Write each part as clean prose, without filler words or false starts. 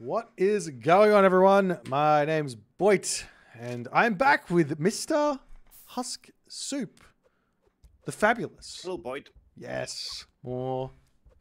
What is going on, everyone? My name's Boit, and I'm back with Mr. Husk Soup, the fabulous. Hello, Boit. Yes, more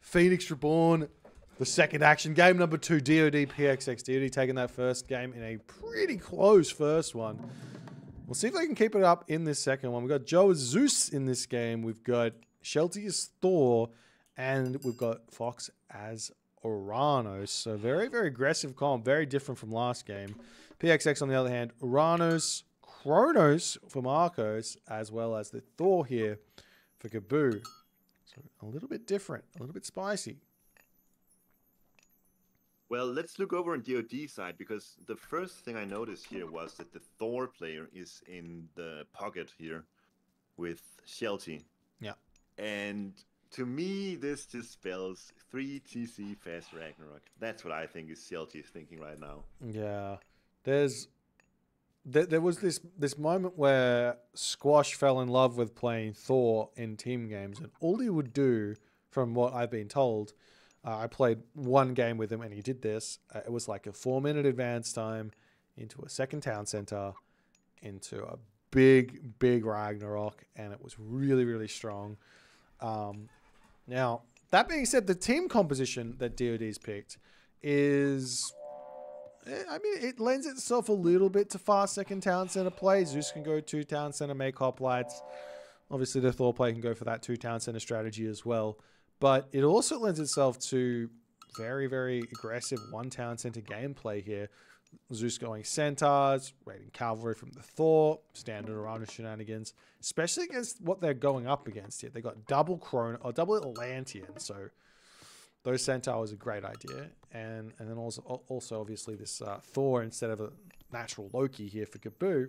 Phoenix Reborn, the second action game, number 2, DoD PXX. DoD taking that first game in a pretty close first one. We'll see if they can keep it up in this second one. We've got Joe as Zeus in this game. We've got Shelty as Thor, and we've got Fox as Uranus. So very, very aggressive comp, very different from last game. PXX on the other hand, Uranus, Kronos for Marcos, as well as the Thor here for Kaboo. So a little bit different, a little bit spicy. Well, let's look over on DoD side, because the first thing I noticed here was that the Thor player is in the pocket here with Shelty. Yeah. And to me, this just spells 3 TC fast Ragnarok. That's what I think is Shelty is thinking right now. Yeah. There was this moment where Squash fell in love with playing Thor in team games, and all he would do, from what I've been told, I played one game with him and he did this. It was like a 4-minute advance time into a second town center, into a big Ragnarok, and it was really, really strong. Now, that being said, the team composition that DoD's picked is, I mean, it lends itself a little bit to fast second town center play. Zeus can go 2 town center, make hoplites. Obviously, the Thor play can go for that 2 town center strategy as well. But it also lends itself to very, very aggressive 1 town center gameplay here. Zeus going centaurs, raiding cavalry from the Thor, standard Uranus shenanigans, especially against what they're going up against here. They got double double Atlantean, so those centaurs are a great idea. And then also obviously this Thor instead of a natural Loki here for Kaboo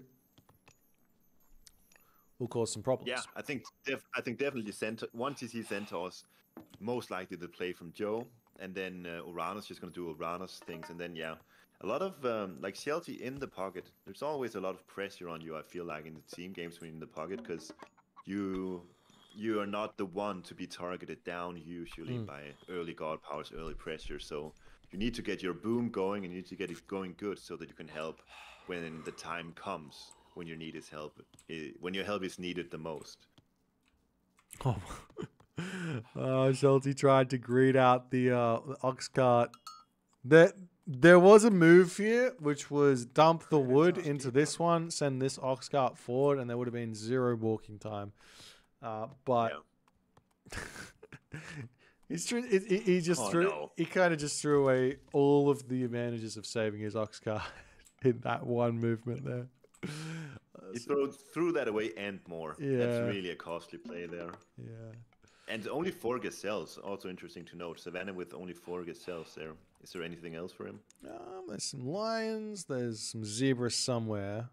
will cause some problems. Yeah, I think definitely 1 TC Centaurs most likely to play from Joe, and then Uranus just going to do Uranus things, and then yeah, a lot of like Shelty in the pocket. There's always a lot of pressure on you, I feel like, in the team games when you're in the pocket, because you are not the one to be targeted down usually by early god powers, early pressure. So you need to get your boom going, and you need to get it going good so that you can help when the time comes when your need is help, when your help is needed the most. Oh, Shelty tried to greet out the ox cart. There was a move here, which was dump the wood into this one, send this ox cart forward, and there would have been 0 walking time. But yeah. He kind of just threw away all of the advantages of saving his ox cart in that one movement there. He threw that away and more. Yeah. That's really a costly play there. Yeah. And only 4 gazelles, also interesting to note. Savannah with only 4 gazelles there. Is there anything else for him? There's some lions. There's some zebras somewhere.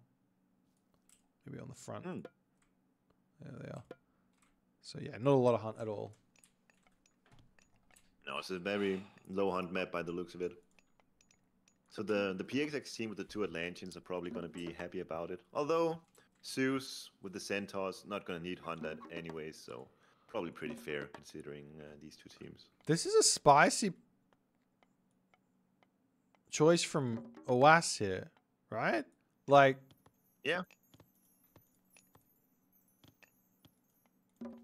Maybe on the front. There they are. So yeah, not a lot of hunt at all. No, it's a very low hunt map by the looks of it. So the PXX team with the 2 Atlanteans are probably going to be happy about it. Although Zeus with the Centaurs not going to need hunt that anyways, so probably pretty fair considering these 2 teams. This is a spicy choice from Oas here, right? Like, yeah.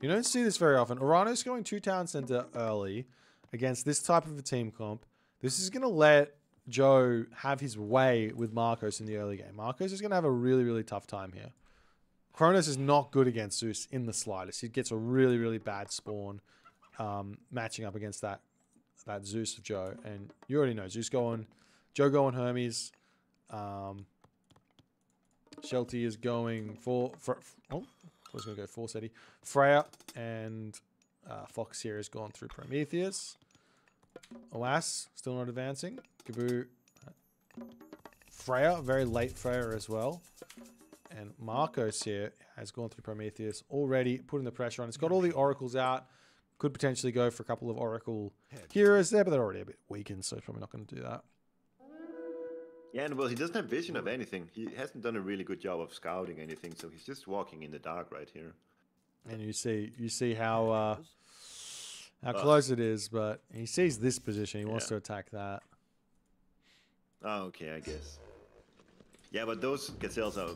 You don't see this very often. Uranus going 2 town center early against this type of a team comp. This is going to let Joe have his way with Marcos in the early game. Marcos is going to have a really, really tough time here. Kronos is not good against Zeus in the slightest. He gets a really, really bad spawn matching up against that Zeus of Joe. And you already know, Joe going Hermes. Shelty is going for I was going to go for Seti. Freya and Fox here has gone through Prometheus. Oas still not advancing. Kaboo. Freya, very late Freya as well. And Marcos here has gone through Prometheus already, putting the pressure on. It's got all the oracles out. Could potentially go for a couple of oracle heroes there, but they're already a bit weakened, so probably not going to do that. Yeah, and well, he doesn't have vision of anything. He hasn't done a really good job of scouting anything, so he's just walking in the dark right here. And you see how close it is, but he sees this position. He wants to attack that. Oh, okay, I guess. Yeah, but those gazelles are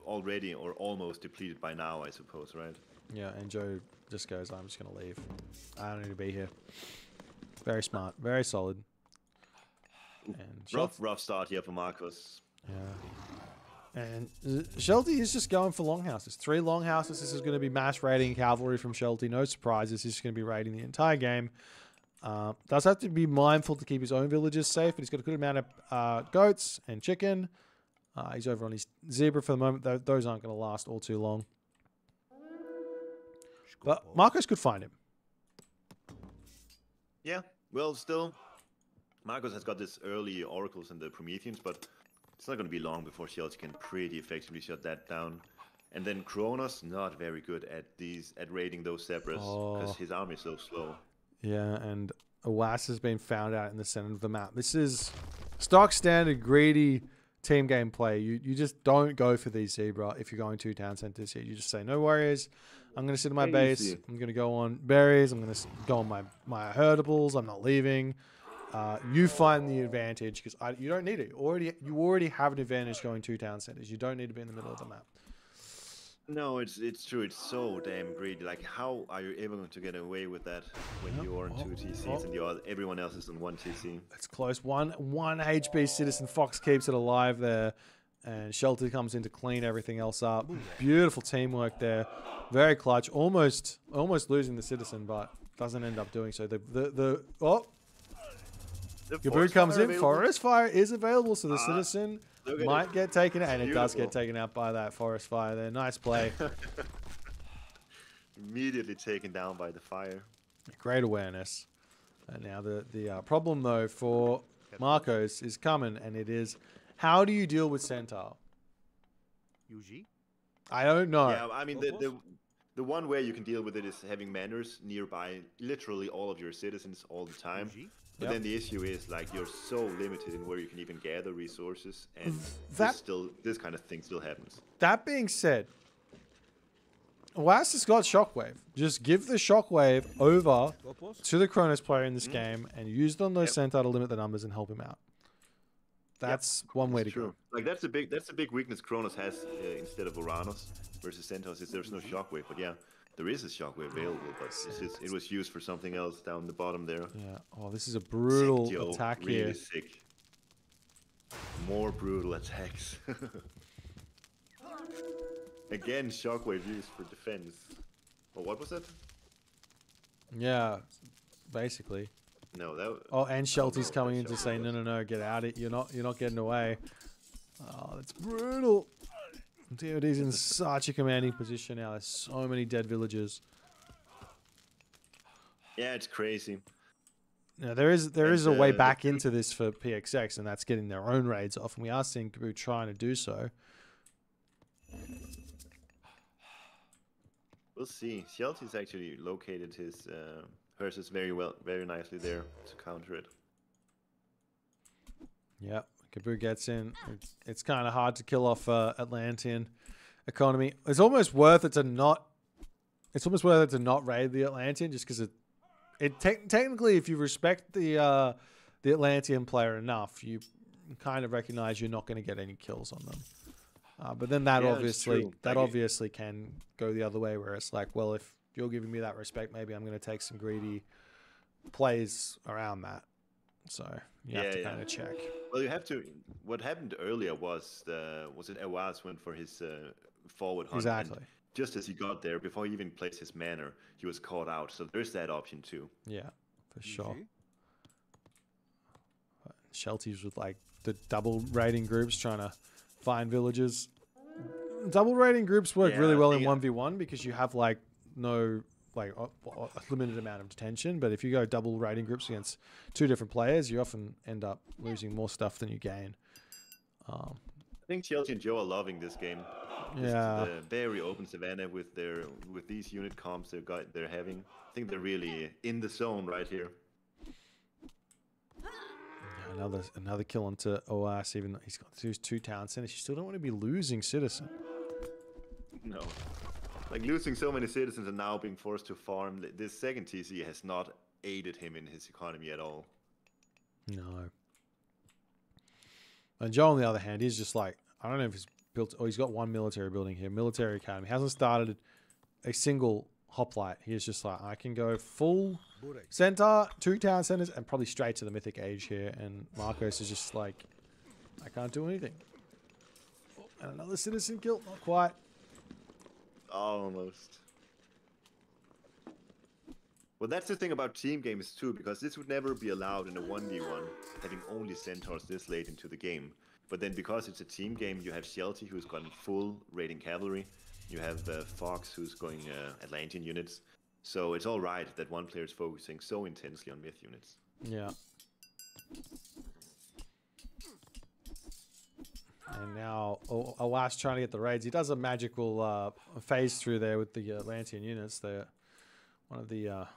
already or almost depleted by now, I suppose, right? Yeah, and Joe just goes, I'm just going to leave. I don't need to be here. Very smart. Very solid. And Rough start here for Marcos. Yeah. And Shelty is just going for longhouses. 3 longhouses. This is going to be mass raiding cavalry from Shelty. No surprises. He's going to be raiding the entire game. Does have to be mindful to keep his own villages safe, but he's got a good amount of goats and chicken. He's over on his zebra for the moment. Those aren't going to last all too long. But Marcos could find him. Yeah, well, still, Marcos has got this early oracles and the Prometheans, but it's not going to be long before Shelty can pretty effectively shut that down. And then Kronos, not very good at raiding those zebras because his army is so slow. Yeah, and Oas has been found out in the center of the map. This is stock standard greedy team gameplay. You just don't go for these zebra if you're going to town centers here. You just say, no worries. I'm going to sit in my base. I'm going to go on berries. I'm going to go on my herdables. I'm not leaving. You find the advantage because you don't need it. You already have an advantage going to town centers. You don't need to be in the middle of the map. No, it's true. It's so damn greedy. Like, how are you ever going to get away with that when you're on 2 TCs and everyone else is on 1 TC? It's close. One HP citizen. Fox keeps it alive there, and Shelter comes in to clean everything else up. Beautiful teamwork there. Very clutch. Almost losing the citizen, but doesn't end up doing so. Gabu comes in. Forest fire is available, so the citizen might get taken out, and it does get taken out by that forest fire there. Nice play. Immediately taken down by the fire. Great awareness. And now the problem, though, for Marcos is coming, and it is, how do you deal with Centaur? I don't know. Yeah, I mean, the one way you can deal with it is having manors nearby literally all of your citizens all the time. But then the issue is, like, you're so limited in where you can even gather resources, and this kind of thing still happens. That being said, Oas has got Shockwave. Just give the Shockwave over to the Kronos player in this game and use it on those Centaur to limit the numbers and help him out. That's one way to go. Like, that's a big weakness Kronos has instead of Uranus versus Centaurs, is there's no Shockwave. But yeah, there is a Shockwave available, but it was used for something else down the bottom there. Yeah. Oh, this is a brutal attack really here. Sick. More brutal attacks. Again, Shockwave used for defense. Oh, what was it? Yeah, basically. No, that. Oh, and Shelty's coming in to say, no, get out of it. You're not getting away. Oh, that's brutal. DoD's in such a commanding position now. There's so many dead villagers. Yeah, it's crazy. Now, there is a way back into this for PXX, and that's getting their own raids off, and we are seeing Gabu trying to do so. We'll see. Shelty's actually located his Hearses very nicely there to counter it. Yeah, Gabu gets in. It's kind of hard to kill off Atlantean economy. It's almost worth it to not. It's almost worth it to not raid the Atlantean, just because technically, if you respect the Atlantean player enough, you kind of recognize you're not going to get any kills on them. But then that obviously can go the other way, where it's like, well, if you're giving me that respect, maybe I'm going to take some greedy plays around that. So you have to kind of check. Well, you have to. What happened earlier was it Awaz went for his forward hunt. Exactly. And just as he got there, before he even placed his manor, he was caught out. So there's that option too. Yeah, for sure. Shelties with like the double raiding groups trying to find villages. Double raiding groups work really well in 1v1 because you have like no a limited amount of detention. But if you go double raiding groups against 2 different players, you often end up losing more stuff than you gain. I think Chelsea and Joe are loving this game. Yeah, the very open savannah with these unit comps they're having. I think they're really in the zone right here. Another kill onto OAS, even though he's got 2 town centers. You still don't want to be losing citizen. No. Like, losing so many citizens and now being forced to farm. This second TC has not aided him in his economy at all. No. And Joe, on the other hand, he's just like, I don't know if he's built, or he's got one military building here, military academy. Hasn't started a single hoplite. He's just like, I can go full center, 2 town centers, and probably straight to the mythic age here. And Marcos is just like, I can't do anything. Oh, and another citizen kill, not quite. Almost. Well, that's the thing about team games too, because this would never be allowed in a 1v1, having only centaurs this late into the game. But then because it's a team game, you have Shelty, who's gotten full raiding cavalry. You have Fox, who's going Atlantean units. So it's all right that one player is focusing so intensely on myth units. Yeah. And now Alas trying to get the raids. He does a magical phase through there with the Atlantean units. They're one of the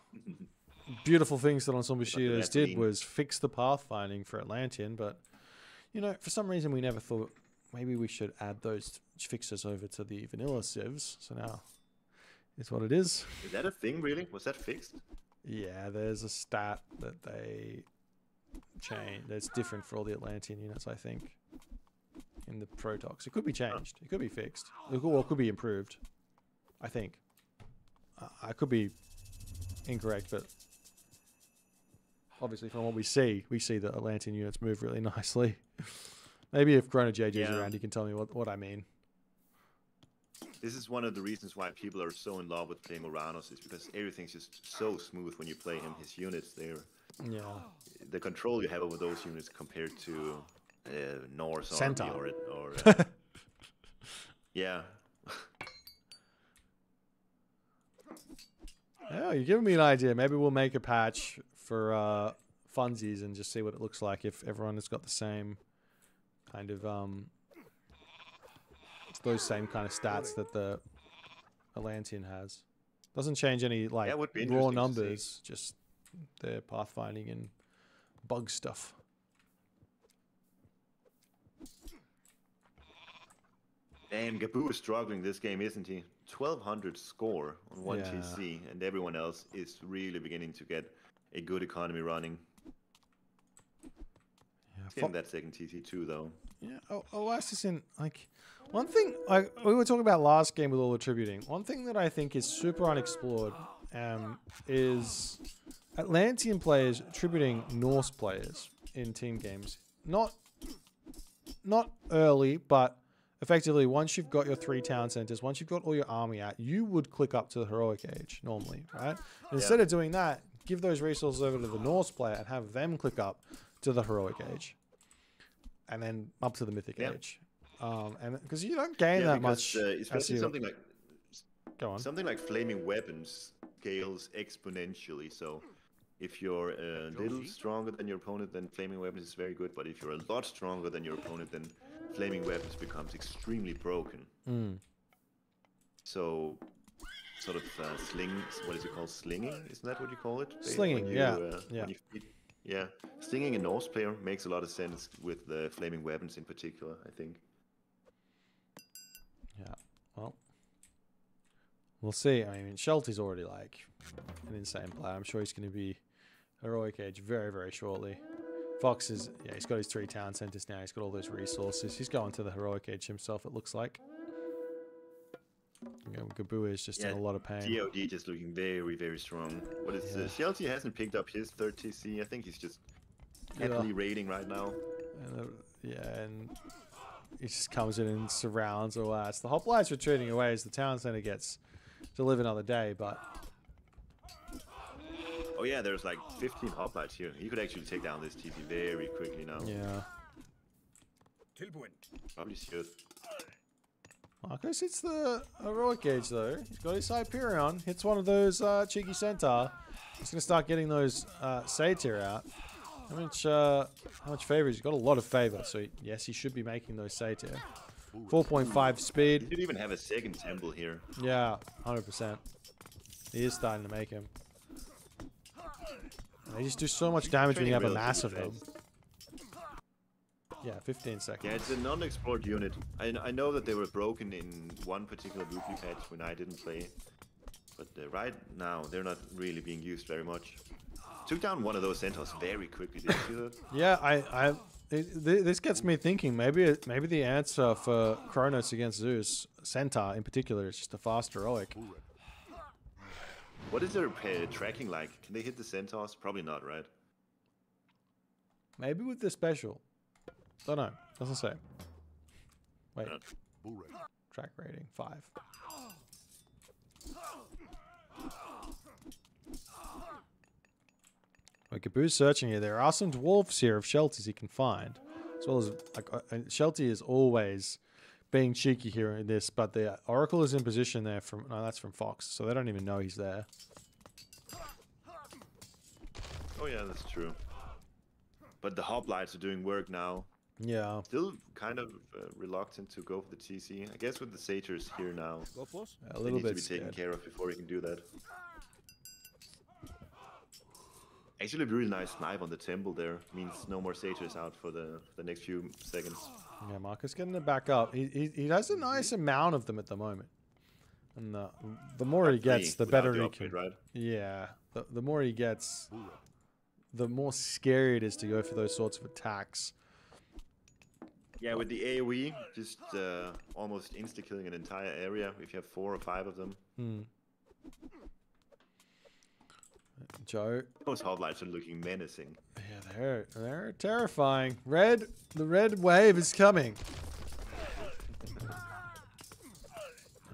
beautiful things that Ensemble Studios did was fix the pathfinding for Atlantean, but you know, for some reason we never thought maybe we should add those fixes over to the vanilla civs. So now it's what it is. Is that a thing, really? Was that fixed? Yeah, there's a stat that they change that's different for all the Atlantean units, I think, in the Protox. It could be changed. It could be fixed. Or it could be improved, I think. I could be incorrect, but obviously from what we see the Atlantean units move really nicely. Maybe if Chrono JJ's around, he can tell me what I mean. This is one of the reasons why people are so in love with playing Uranus, is because everything's just so smooth when you play him. His units, yeah, the control you have over those units compared to Norse Centaur. Army or yeah. Yeah, you're giving me an idea. Maybe we'll make a patch for funsies and just see what it looks like if everyone has got the same kind of those same kind of stats that the Atlantean has. Doesn't change any like raw numbers, just their pathfinding and bug stuff. And Gabu is struggling this game, isn't he? 1200 score on one TC, and everyone else is really beginning to get a good economy running. Yeah, getting that second TC too, though. Yeah, Oasis in like one thing like we were talking about last game with all the tributing. One thing that I think is super unexplored is Atlantean players tributing Norse players in team games. Not early, but effectively, once you've got your 3 town centers, once you've got all your army out, you would click up to the heroic age normally, right? Instead of doing that, give those resources over to the Norse player and have them click up to the heroic age, and then up to the mythic age. And because you don't gain that much, especially something like something like flaming weapons scales exponentially. So if you're a little stronger than your opponent, then flaming weapons is very good. But if you're a lot stronger than your opponent, then flaming weapons becomes extremely broken. So, sort of what is it called? Slinging? Isn't that what you call it? Slinging, yeah. Slinging a Norse player makes a lot of sense with the flaming weapons in particular, I think. Yeah, well, we'll see. I mean, Shelty's already like an insane player. I'm sure he's going to be heroic age very, very shortly. Fox is, he's got his 3 town centers now. He's got all those resources. He's going to the heroic age himself, it looks like. You know, Gabu is just in a lot of pain. DoD just looking very, very strong. What is Shelty hasn't picked up his 3rd TC. I think he's just happily raiding right now. And he just comes in and surrounds Oas. The hoplites retreating away as the town center gets to live another day, but... Oh yeah, there's like 15 hoplites here. He could actually take down this TC very quickly now. Yeah. Probably should. Marcos hits the heroic gauge though. He's got his Hyperion, hits one of those cheeky centaur. He's gonna start getting those satyr out. How much favor? He's got a lot of favor, so yes, he should be making those satyr. 4.5 speed. He didn't even have a second temple here. Yeah, 100%. He is starting to make him. They just do so much damage when you have a mass of them. Yeah, 15 seconds. Yeah, it's a non-explored unit. I know that they were broken in one particular weekly patch when I didn't play. But right now, they're not really being used very much. Took down one of those centaurs very quickly, did you see that? Yeah, This gets me thinking. Maybe the answer for Kronos against Zeus, Centaur in particular, is just a fast heroic. What is their tracking like? Can they hit the centaurs? Probably not, right? Maybe with the special. Don't know. Doesn't say. Wait. Track rating 5. Wait, Gabu's searching here. There are some dwarfs here of shelties he can find, as well as like Sheltie is always being cheeky here in this, but the Oracle is in position there from no, that's from Fox, so they don't even know he's there. Oh yeah, that's true. But the hoplites are doing work now. Yeah. Still kind of reluctant to go for the TC. I guess with the satyrs here now, A little bit to be taken care of before he can do that. Actually, a really nice snipe on the temple there. Means no more satyrs out for the next few seconds. Yeah, Marcus getting it back up. He has a nice amount of them at the moment. And the more he gets, the better he can. Right? Yeah. The more he gets, the more scary it is to go for those sorts of attacks. Yeah, with the AoE, just almost insta-killing an entire area if you have 4 or 5 of them. Joe. Those hoplites are looking menacing. Yeah, they're terrifying. The red wave is coming.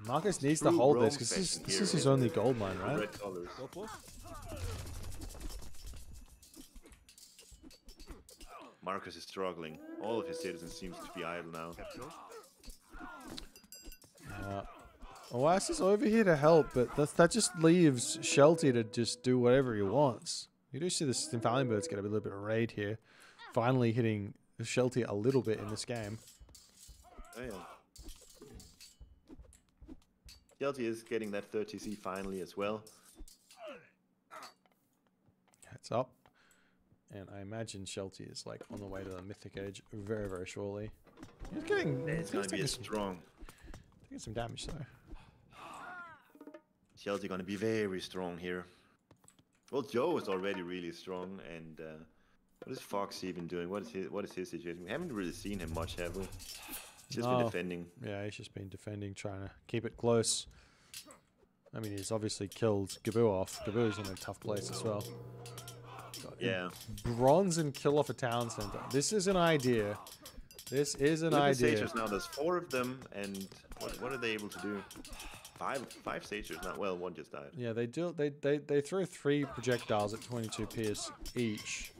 Marcus needs to hold this because this is his only gold mine, right? Red colors. Marcus is struggling. All of his citizens seems to be idle now. Oasis is over here to help, but that just leaves Sheltie to just do whatever he wants. You do see the Symphalian Birds get a little bit of raid here. Finally hitting Sheltie a little bit in this game. Oh yeah. Sheltie is getting that 30C finally as well. Heads up. And I imagine Sheltie is like on the way to the Mythic Age very, very shortly. He's getting... It's going to be strong. Taking some damage though. Sheltie going to be very strong here. Well, Joe is already really strong, and what is Fox even doing? What is his situation? We haven't really seen him much, have we? He's just been defending. Yeah, he's just been defending, trying to keep it close. I mean, he's obviously killed Gabu off. Gabu's in a tough place as well. Yeah. Bronze and kill off a town center. This is an idea. This is an idea. Satyrs now, there's 4 of them, and what are they able to do? Five satyrs now. Well, one just died. Yeah, they do. They throw 3 projectiles at 22 pierce each.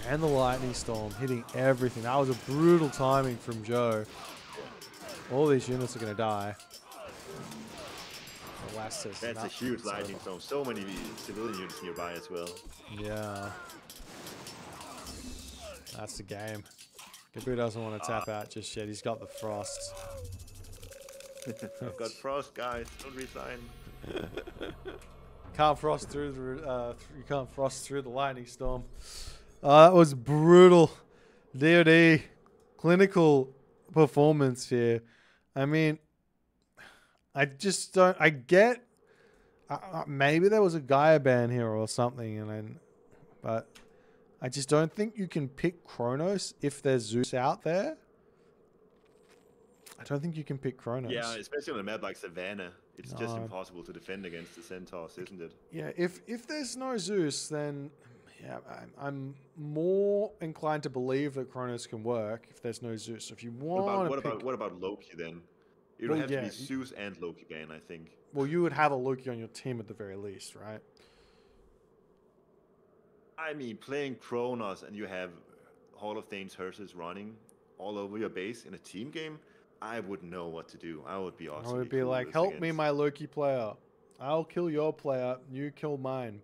And the lightning storm hitting everything. That was a brutal timing from Joe. All these units are gonna die. That's a huge lightning storm. So many civilian units nearby as well. Yeah. That's the game. Gabu doesn't want to tap out just yet. He's got the frost. I've got frost, guys. Don't resign. Can't frost through the you can't frost through the lightning storm. That was brutal. DoD clinical performance here. I mean, I just don't. I get. Maybe there was a Gaia ban here or something, but I just don't think you can pick Kronos if there's Zeus out there. I don't think you can pick Kronos. Yeah, especially on a map like Savannah, it's just impossible to defend against the Centaurs, isn't it? Yeah, if there's no Zeus, then yeah, I'm more inclined to believe that Kronos can work if there's no Zeus. If you want, what about Loki then? It would have to be Zeus and Loki ban, I think. Well, you would have a Loki on your team at the very least, right? I mean, playing Kronos and you have Hall of Thane's hearses running all over your base in a team game, I wouldn't know what to do. I would be awesome. I would be like, help me, my Loki player. I'll kill your player. You kill mine.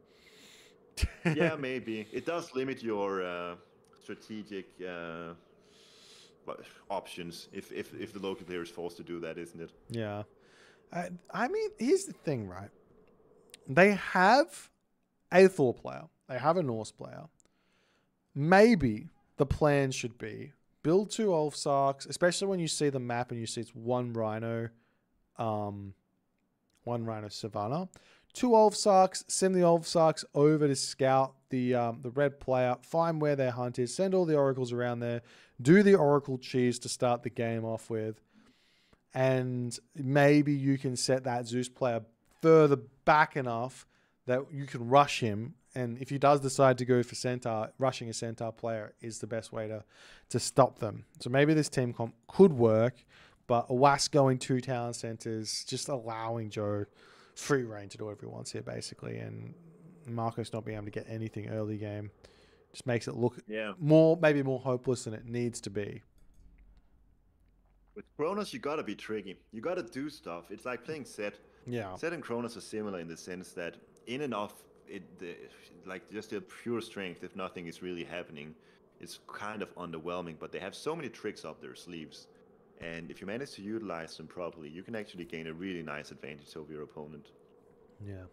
Yeah, maybe. It does limit your strategic options if the Loki player is forced to do that, isn't it? Yeah. I mean, here's the thing, right? They have a Thor player. They have a Norse player. Maybe the plan should be build 2 Ulfsarks, especially when you see the map and you see it's one Rhino Savannah. 2 Olf Sarks, send the Olf Sarks over to scout the red player, find where their hunt is, send all the oracles around there, do the oracle cheese to start the game off with, and maybe you can set that Zeus player further back enough that you can rush him. And if he does decide to go for Centaur, rushing a Centaur player is the best way to stop them. So maybe this team comp could work, but a WASP going 2 town centers, just allowing Joe free reign to do whatever he wants here, basically. And Marcos not being able to get anything early game just makes it look maybe more hopeless than it needs to be. With Kronos, you gotta be tricky. You gotta do stuff. It's like playing Set. Yeah. Set and Kronos are similar in the sense that in and off like just their pure strength, if nothing is really happening, it's kind of underwhelming. But they have so many tricks up their sleeves, and if you manage to utilize them properly, you can actually gain a really nice advantage over your opponent. Yeah.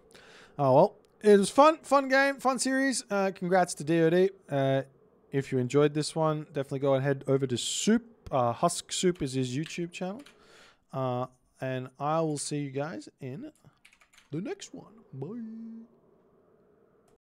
Oh well, it was fun game, fun series. Congrats to DoD. If you enjoyed this one, definitely go ahead over to Soup. Husk Soup is his YouTube channel. And I will see you guys in the next one. Bye.